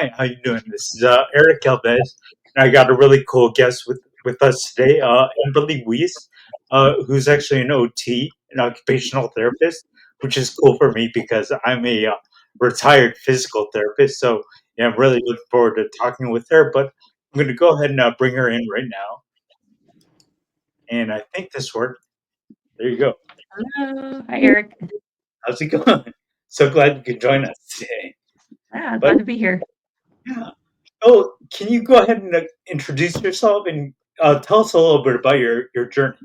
Hi, how you doing? This is Eric Alves, and I got a really cool guest with us today, Amberly Wiese, who's actually an OT, an occupational therapist, which is cool for me because I'm a retired physical therapist. So yeah, I'm really looking forward to talking with her. But I'm going to go ahead and bring her in right now, and I think this worked. There you go. Hello. Hi, Eric. How's it going? So glad you could join us today. Yeah, But glad to be here. yeah. Oh, can you go ahead and introduce yourself and tell us a little bit about your journey?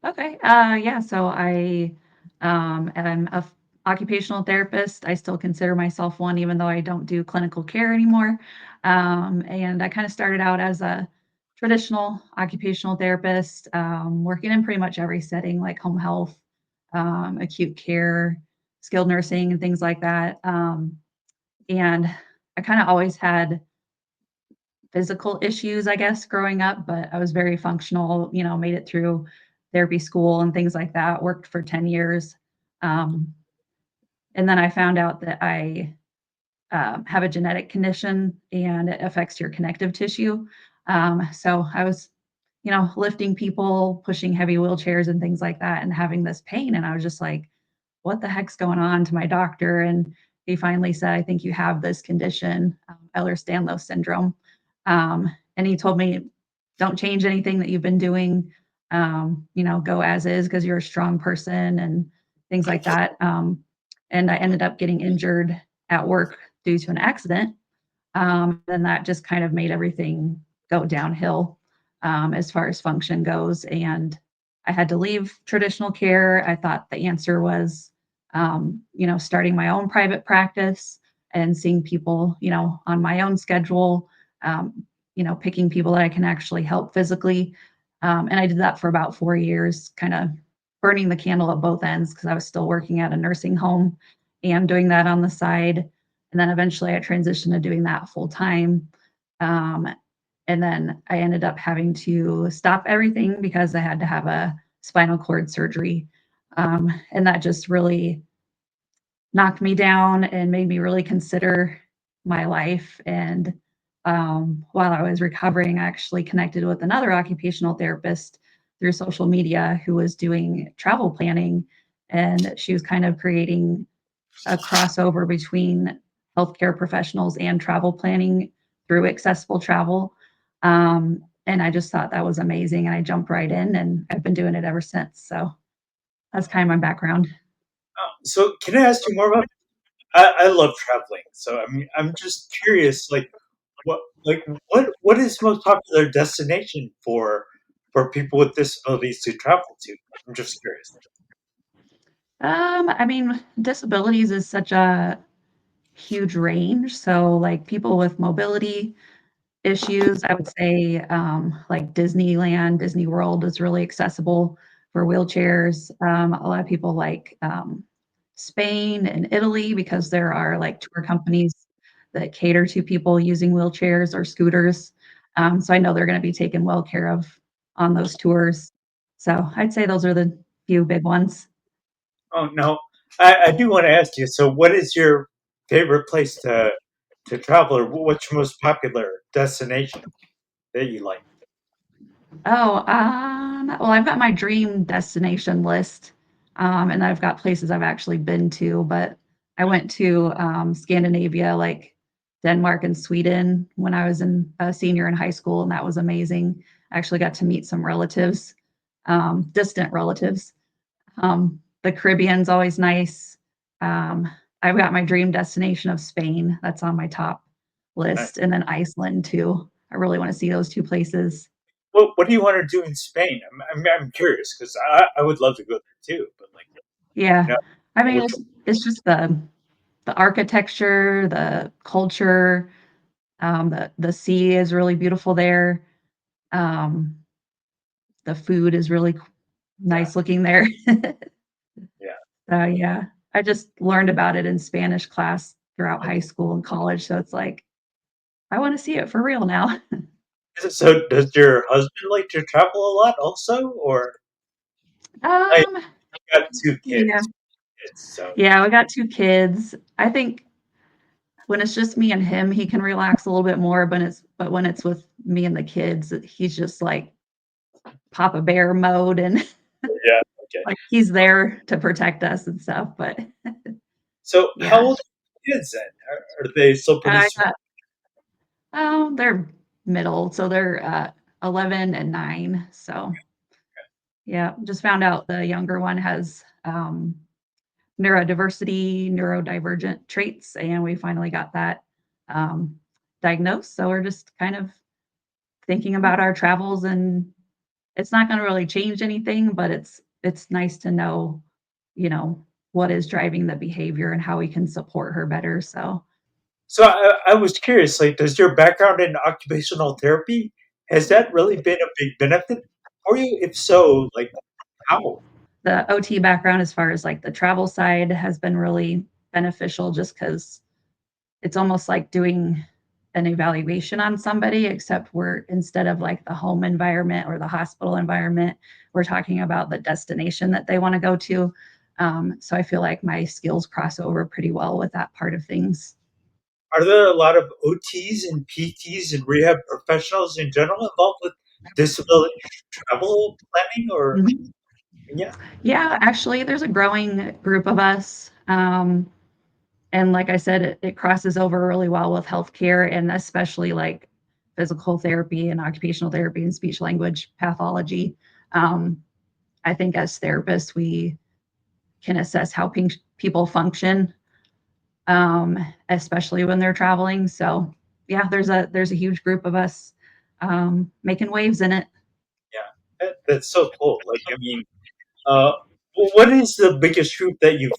Okay. Yeah, so I am occupational therapist. I still consider myself one, even though I don't do clinical care anymore. And I kind of started out as a traditional occupational therapist, working in pretty much every setting, like home health, acute care, skilled nursing, and things like that. And I kind of always had physical issues, I guess, growing up, but I was very functional, made it through therapy school and things like that, worked for 10 years. Um, and then I found out that I have a genetic condition and it affects your connective tissue. So I was, lifting people, pushing heavy wheelchairs and things like that, and having this pain. And I was just like, what the heck's going on to my doctor? And he finally said, I think you have this condition, Ehlers-Danlos syndrome. And he told me, don't change anything that you've been doing. Go as is because you're a strong person and things like that. And I ended up getting injured at work due to an accident. And that just kind of made everything go downhill as far as function goes. And I had to leave traditional care. I thought the answer was, starting my own private practice and seeing people, on my own schedule, picking people that I can actually help physically. And I did that for about 4 years, kind of burning the candle at both ends because I was still working at a nursing home and doing that on the side. And then eventually I transitioned to doing that full time. Um, and then I ended up having to stop everything because I had to have a spinal cord surgery. And that just really knocked me down and made me really consider my life. And while I was recovering, I actually connected with another occupational therapist through social media who was doing travel planning. And she was kind of creating a crossover between healthcare professionals and travel planning through accessible travel. And I just thought that was amazing. And I jumped right in and I've been doing it ever since. So that's kind of my background. So, can I ask you more about? I love traveling, so I'm just curious, what what is the most popular destination for people with disabilities to travel to? I'm just curious. I mean, disabilities is such a huge range. So, like people with mobility issues, I would say like Disneyland, Disney World is really accessible for wheelchairs. A lot of people like Spain and Italy because there are like tour companies that cater to people using wheelchairs or scooters. So I know they're going to be taken well care of on those tours. So I'd say those are the few big ones. Oh no, I do want to ask you. So, what is your favorite place to travel, or what's your most popular destination that you like? Oh, well, I've got my dream destination list, and I've got places I've actually been to, but I went to Scandinavia, like Denmark and Sweden, when I was a senior in high school, and that was amazing. I actually got to meet some relatives, distant relatives. The Caribbean's always nice. Um, I've got my dream destination of Spain. That's on my top Uh, list, and then Iceland too. I really want to see those two places. what do you want to do in Spain? I'm curious because I would love to go there too, but Yeah. you know, I mean, which it's just the architecture, the culture, the sea is really beautiful there. Um, the food is really yeah, nice looking there. yeah. So, yeah, I just learned about it in Spanish class throughout high school and college, so it's like, I wanna see it for real now. So does your husband like to travel a lot also, or I Um, got two yeah. kids, so Yeah, we got 2 kids. I think when it's just me and him, he can relax a little bit more, but when it's with me and the kids, he's just like Papa Bear mode and Yeah. Okay. like he's there to protect us and stuff. But So, how yeah, old are your kids then? Are they still pretty I small? got they're middle, so they're 11 and 9. So yeah, just found out the younger one has neurodiversity, neurodivergent traits, and we finally got that um, diagnosed. So we're just kind of thinking about our travels, and it's not going to really change anything, but it's nice to know, you know, what is driving the behavior and how we can support her better. So So, I was curious. Like, does your background in occupational therapy has that really been a big benefit for you? If so, like how? the OT background, as far as like the travel side, has been really beneficial just because it's almost like doing an evaluation on somebody, except we're instead of like the home environment or the hospital environment, we're talking about the destination that they want to go to. So I feel like my skills cross over pretty well with that part of things. Are there a lot of OTs and PTs and rehab professionals in general involved with disability travel planning? Or Mhm. yeah, Yeah, actually, there's a growing group of us. And like I said, it crosses over really well with healthcare and especially like physical therapy and occupational therapy and speech language pathology. Um, I think as therapists, we can assess how people function, especially when they're traveling. So yeah, there's a huge group of us making waves in it. yeah, that's so cool. Like, I mean, uh, what is the biggest group that you've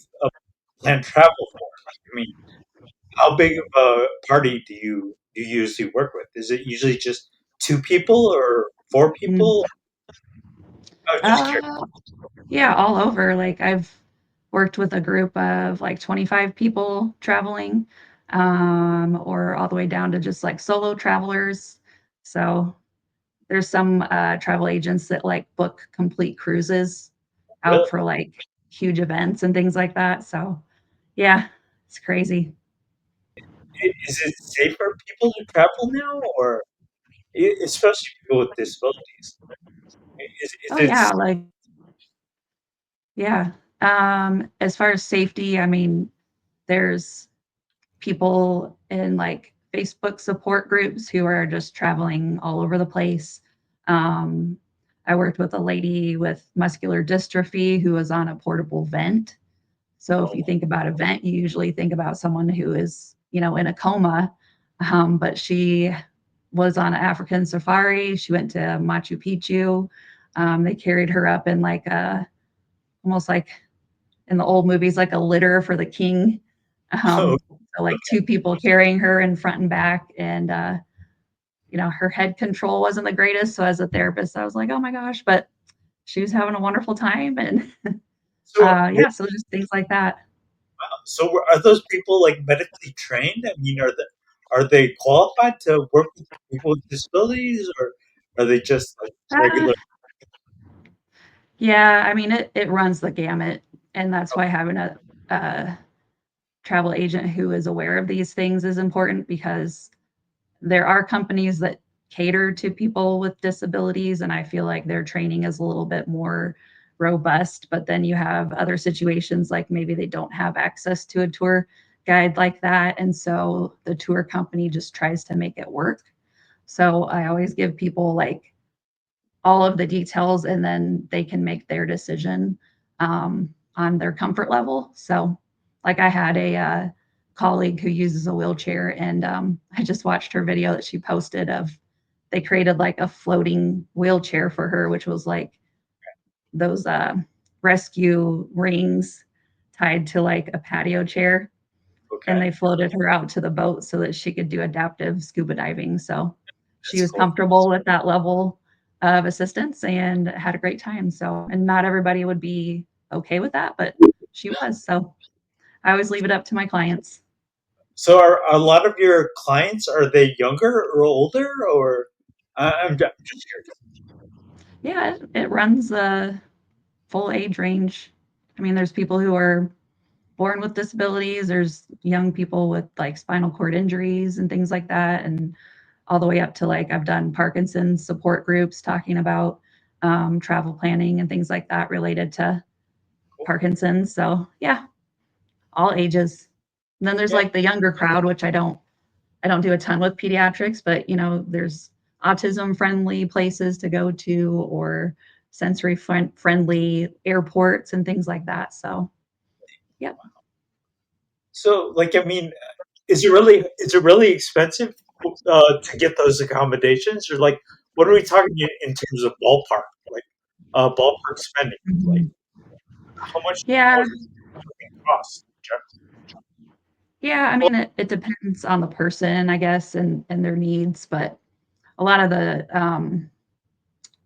planned travel for? Like, I mean, how big of a party do you usually work with? Is it usually just two people or four Mm. people? I was just curious. Uh, yeah, all over. Like I've worked with a group of like 25 people traveling, or all the way down to just like solo travelers. So there's some travel agents that like book complete cruises out Really, for like huge events and things like that. So yeah, it's crazy. is it safe for people to travel now, or especially people with disabilities? Is Oh it yeah, like yeah. As far as safety, I mean, there's people in like Facebook support groups who are just traveling all over the place. Um, I worked with a lady with muscular dystrophy who was on a portable vent. So if oh, you think about a vent, you usually think about someone who is, in a coma. But she was on an African safari. She went to Machu Picchu. They carried her up in like almost like in the old movies, like a litter for the king. oh, So like two people carrying her in front and back, and her head control wasn't the greatest. So as a therapist, I was like, oh my gosh, but she was having a wonderful time, and so yeah, so just things like that. so are those people like medically trained? I mean, are they qualified to work with people with disabilities, or are they just like Uh, regular? yeah, I mean it runs the gamut, and that's why having a travel agent who is aware of these things is important because there are companies that cater to people with disabilities, and I feel like their training is a little bit more robust. But then you have other situations like maybe they don't have access to a tour guide like that. And so the tour company just tries to make it work. So I always give people like all of the details and then they can make their decision on their comfort level. So, like, I had a colleague who uses a wheelchair, and I just watched her video that she posted of they created like a floating wheelchair for her, which was like those rescue rings tied to like a patio chair, and Okay, they floated her out to the boat so that she could do adaptive scuba diving. So she that's was cool. comfortable with that level of assistance and had a great time. So, and not everybody would be okay with that, but she was. So I always leave it up to my clients. So are a lot of your clients, are they younger or older, or I'm just curious. Yeah, it runs the full age range. I mean, there's people who are born with disabilities. There's young people with like spinal cord injuries and things like that, and all the way up to like I've done Parkinson's support groups talking about travel planning and things like that related to Cool. Parkinson's. So yeah, all ages. And then there's Yeah. like the younger crowd, which I don't do a ton with pediatrics, but there's autism friendly places to go to or sensory friendly airports and things like that. So, yep. So, like, I mean, is it really expensive to get those accommodations, or like, what are we talking in terms of ballpark, like, ballpark spending? Like, Mhm. how Yeah. much does it cost? Yeah. I mean, it depends on the person, I guess, and their needs, but a lot of the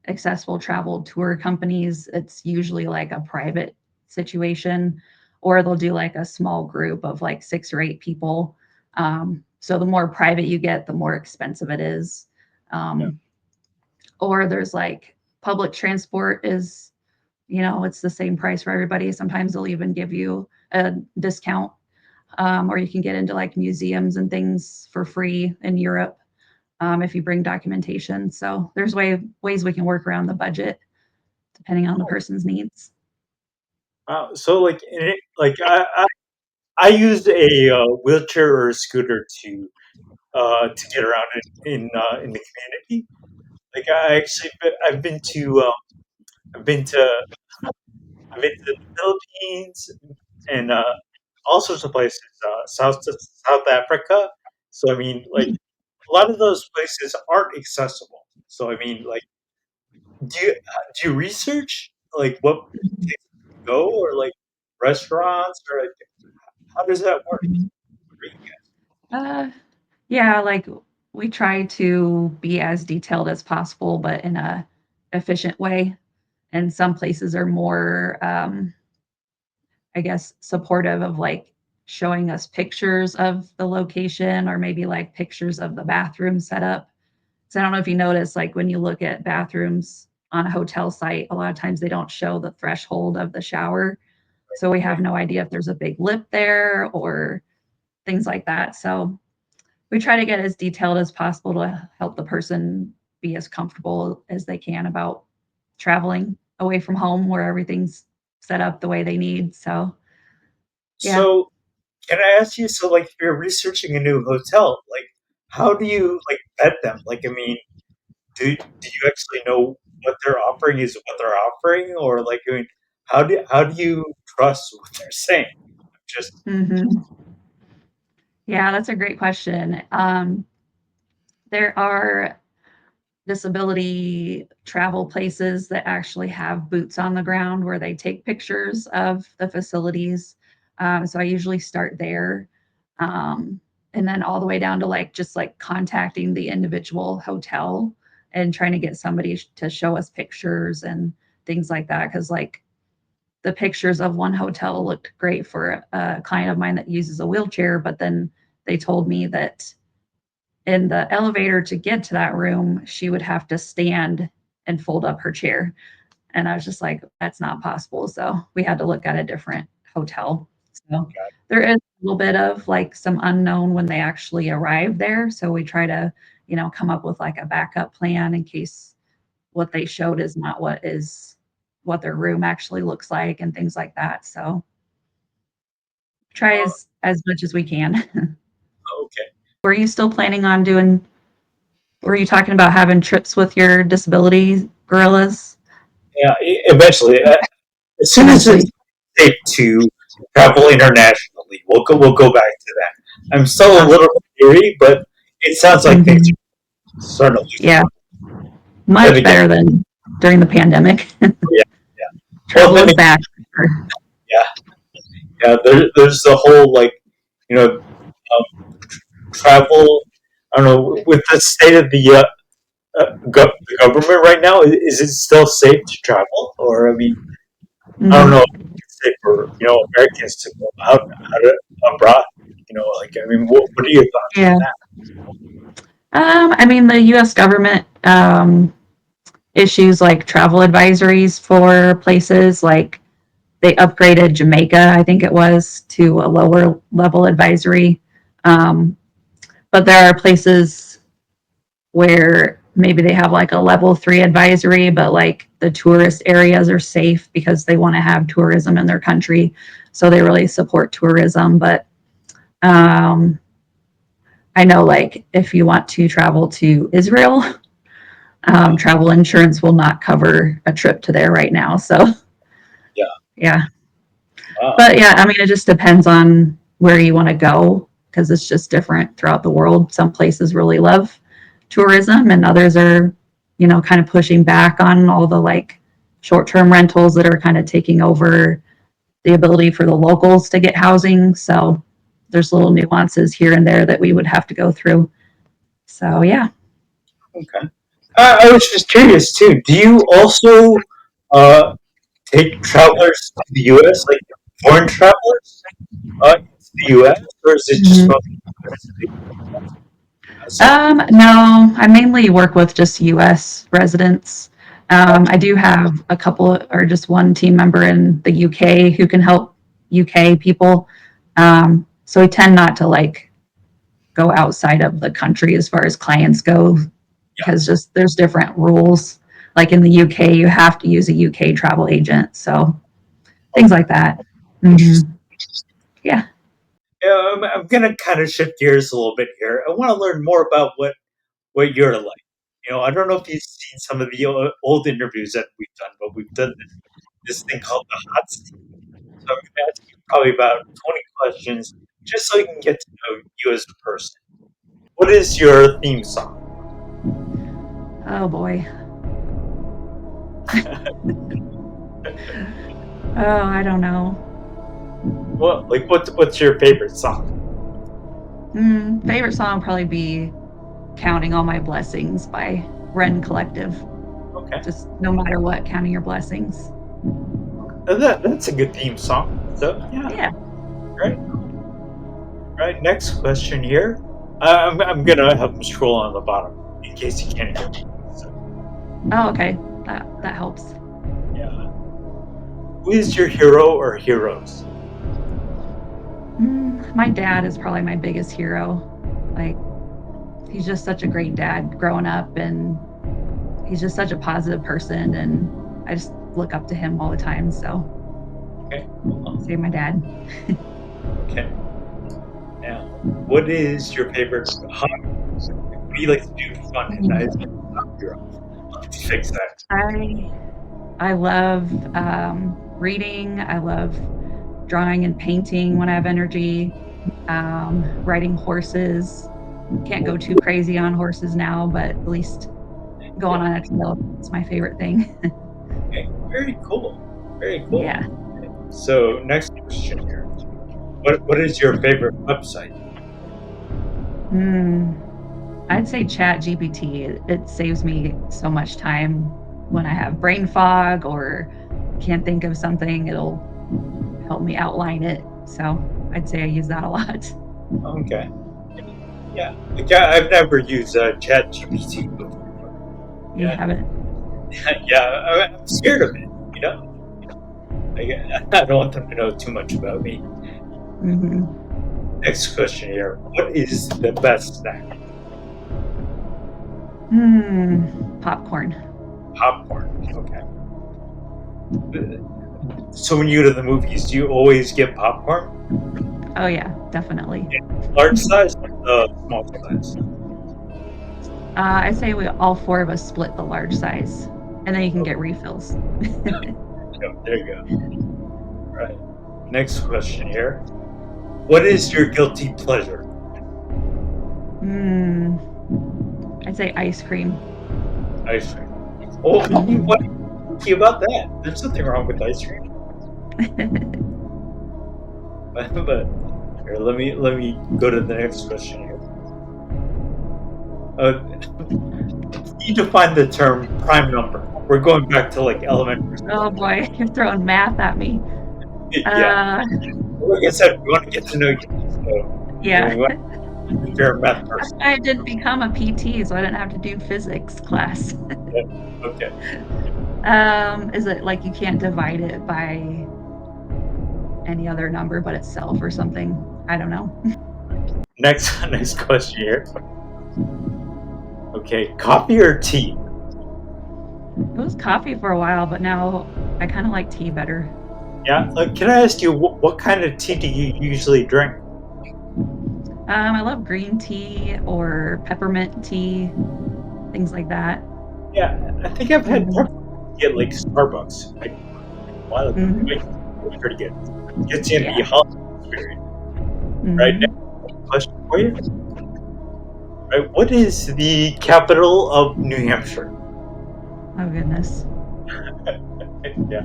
accessible travel tour companies, it's usually like a private situation, or they'll do like a small group of like 6 or 8 people. So the more private you get, the more expensive it is. Yeah. Um, or there's like public transport is, it's the same price for everybody. Sometimes they'll even give you a discount, or you can get into like museums and things for free in Europe if you bring documentation. So there's ways we can work around the budget depending on the person's needs. So, like, I used a wheelchair or a scooter to get around in the community. Like, I've been to I've been to I've been to the Philippines and all sorts of places, South Africa. So I mean, like, a lot of those places aren't accessible. So I mean, like, do you research like what places to go, or like restaurants, or like, how does that work for you Uh, yeah, like we try to be as detailed as possible, but in a efficient way. And some places are more, I guess, supportive of like showing us pictures of the location or maybe like pictures of the bathroom setup. So I don't know if you notice, like when you look at bathrooms on a hotel site, a lot of times they don't show the threshold of the shower. So we have no idea if there's a big lip there or things like that. So we try to get as detailed as possible to help the person be as comfortable as they can about traveling away from home where everything's set up the way they need. So, yeah. guys? So can I ask you? So, like, if you're researching a new hotel, like, how do you like vet them? Like, I mean, do you actually know what they're offering is what they're offering, or like, I mean, how do you trust what they're saying? Just Mhm. Yeah, that's a great question. There are disability travel places that actually have boots on the ground where they take pictures of the facilities. So I usually start there. Um, and then all the way down to like just like contacting the individual hotel and trying to get somebody to show us pictures and things like that. Cause like the pictures of one hotel looked great for a client of mine that uses a wheelchair, but then they told me that in the elevator to get to that room, she would have to stand and fold up her chair. And I was just like, that's not possible. So we had to look at a different hotel. So there is a little bit of like some unknown when they actually arrive there. So we try to, come up with like a backup plan in case what they showed is not what their room actually looks like and things like that. So try uh, as much as we can. okay. Were you still planning on doing Were you talking about having trips with your disability gorillas? Yeah, eventually, as soon as it's Eventually. safe to travel internationally, we'll go back to that. I'm still a Awesome. little leery, but it sounds like things Mhm. are starting to loosen Yeah, up. Then much again, better than during the pandemic. yeah, yeah. Well, Travel then is again, back. For sure. yeah, yeah. There's the whole, like, travel. I don't know, with the state of the government right now. Is it still safe to travel, or I mean, I don't know if Mhm. it's safe for Americans to go out abroad. Like, I mean, what are your thoughts on Yeah. that? I mean, the U.S. government issues like travel advisories for places like they upgraded Jamaica, I think it was, to a lower level advisory. Um, but there are places where maybe they have like a level 3 advisory, but like the tourist areas are safe because they want to have tourism in their country. So they really support tourism. But um, I know, like, if you want to travel to Israel, travel insurance will not cover a trip to there right now. So, Yeah. yeah. Wow. But yeah, I mean, it just depends on where you want to go because it's just different throughout the world. Some places really love tourism and others are, kind of pushing back on all the like short term rentals that are kind of taking over the ability for the locals to get housing. So there's little nuances here and there that we would have to go through. So yeah. Okay. I was just curious too. Do you also uh, take travelers to the U.S., like foreign travelers, into the U.S., or is it just Mhm. mostly outside? No, I mainly work with just US residents. I do have a couple or just one team member in the UK who can help UK people. So we tend not to like go outside of the country as far as clients go Yeah. because just there's different rules. Like in the UK, you have to use a UK travel agent. So things Okay. like that. Hmm. Interesting. Yeah. Yeah, I'm gonna kind of shift gears a little bit here. I want to learn more about what you're like. I don't know if you've seen some of the old interviews that we've done, but we've done this thing called the hot seat. So I'm gonna ask you probably about 20 questions just so you can get to know you as a person. What is your theme song? Oh boy. Oh, I don't know. Well, like what's your favorite song? Favorite song would probably be Counting All My Blessings by Ren Collective. Okay, Just no matter what, counting your blessings. that's a good theme song. So yeah, Yeah. right, right. Next question here. I'm gonna have them scroll on the bottom in case you can't hear me. So Oh, okay. That helps. yeah, who is your hero or heroes? My dad is probably my biggest hero. Like, he's just such a great dad growing up, and he's just such a positive person, and I just look up to him all the time. So, Okay, cool. say my dad. Okay, now what is your favorite hobby? What do you like to do for fun at night? Hero. Let's fix that. I I love reading. I love drawing and painting when I have energy. Riding horses. Can't go too crazy on horses now, but at least going Yeah. on a trail is my favorite thing. Okay. Very cool. Very cool. Yeah. So next question here. What is your favorite website? Hmm. I'd say Chat GPT. It saves me so much time when I have brain fog or can't think of something. It'll help me outline it. So I'd say I use that a lot. Okay. Yeah. Like, I've never used Chat GPT before. You Yeah. haven't? Yeah. I'm scared of it. You know. Like, I don't want them to know too much about me. Hmm. Next question here. What is the best snack? Popcorn. Popcorn. Okay. So when you go to the movies, do you always get popcorn? Oh, yeah, definitely. Large size or the small size? I'd say we all four of us split the large size, and then you can Okay. get refills. There you go. Right. Next question here. What is your guilty pleasure? mm, I'd say ice cream. Ice cream. Oh, what Hmm. do you think about that? There's nothing wrong with ice cream. But here, let me go to the next question here. You define the term prime number. We're going back to like elementary Oh school. boy, you're throwing math at me. Yeah. Uh, Like I said, we want to get to know you. So, yeah. we want if you're a math That's person. why I didn't become a PT, so I didn't have to do physics class. Yeah. Okay. Is it like you can't divide it by? any other number but itself or something. I don't know. Next, next question here. Okay, coffee or tea? It was coffee for a while, but now I kind of like tea better. Yeah. Can I ask you what kind of tea do you usually drink? I love green tea or peppermint tea, things like that. Yeah, I think I've had Hmm. peppermint tea at like Starbucks like a while ago. Hmm. Like, it's pretty good. Gets you in the Yeah. holiday spirit. Right. Next Hmm. question for you. Right. What is the capital of New Hampshire? Oh goodness. Yeah.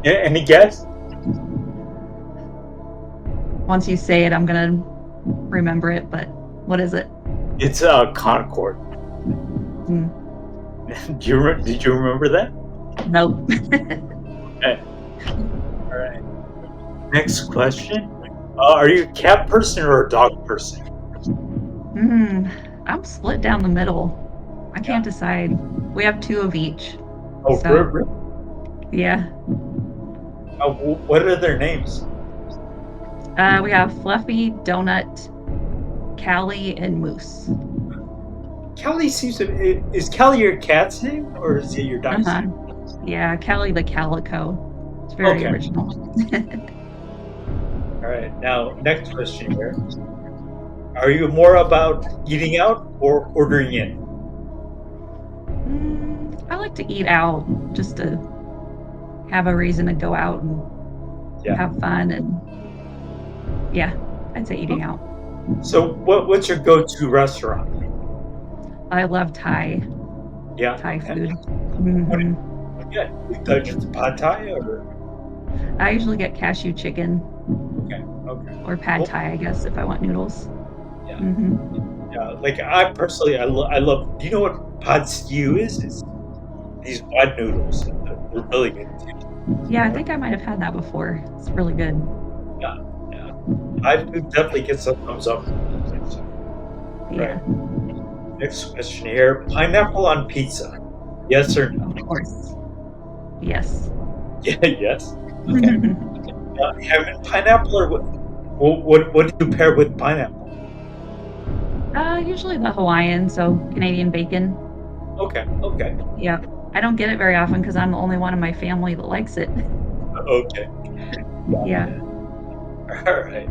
Any guess? Once you say it, I'm gonna remember it. But what is it? It's Concord. Hmm. Did you remember that? Nope. Okay. All right. Next question. Are you a cat person or a dog person? Hmm. I'm split down the middle. I Yeah. can't decide. We have two of each. Oh, So really? yeah. What are their names? We have Fluffy, Donut, Callie, and Moose. Callie seems to. Is Callie your cat's name or is it your dog's Uh-huh. name? Yeah, Callie the Calico. It's very Okay. original. All right. Now, next question here. Are you more about eating out or ordering in? I like to eat out just to have a reason to go out and Yeah. have fun and yeah, I'd say eating out. So, what's your go-to restaurant? I love Yeah. Thai Okay. food. What Hmm. yeah, just pad thai or I usually get cashew chicken okay, okay, or pad cool. thai, I guess, if I want noodles. Yeah, Hmm. yeah. Like I personally, I love. Do you know what pad stew is? It's these wide noodles. They're really good too. Yeah, I think I might have had that before. It's really good. Yeah, yeah. I would definitely get some thumbs up from me. So, right. Yeah, Next question here: pineapple on pizza? Yes or no? of course. Yes. Yeah, yes. Okay. Having pineapple or what do you pair with pineapple? Usually the Hawaiian, so Canadian bacon. Okay, okay, Yeah. I don't get it very often because I'm the only one in my family that likes it. okay. Yeah. Gotcha. All right.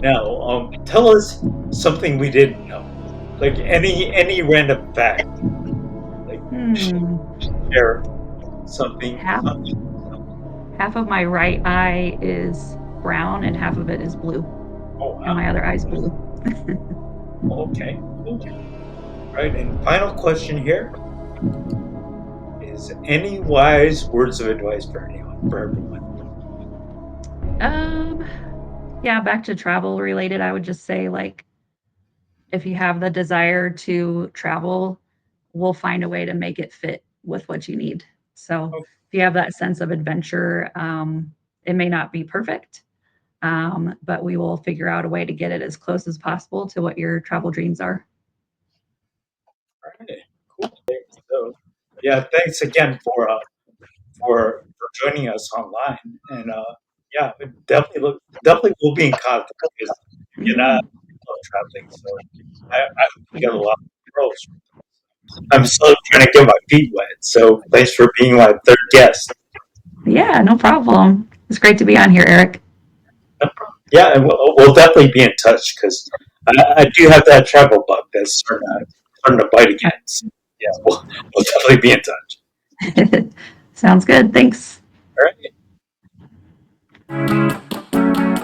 Now, tell us something we didn't know, like any random fact, like Hmm. share something. Half half of my right eye is brown and half of it is blue, Oh and wow. my other eye's blue. Okay. Cool. Right. And final question here is: any wise words of advice for anyone, for everyone? Um, yeah, back to travel related, I would just say like if you have the desire to travel, we'll find a way to make it fit with what you need. So Oh, if you have that sense of adventure, it may not be perfect, but we will figure out a way to get it as close as possible to what your travel dreams are. all right. Cool. So, yeah, thanks again for joining us online, and yeah, definitely we'll be in contact because you know I Hmm. love traveling, so I hope you get a Yeah. lot of pros. I'm still trying to get my feet wet, so thanks for being my third guest. Yeah, no problem. It's great to be on here, Eric. Yeah, and we'll definitely be in touch because I do have that travel bug that's starting to bite again. So, yeah, we'll definitely be in touch. Sounds good. Thanks. All right.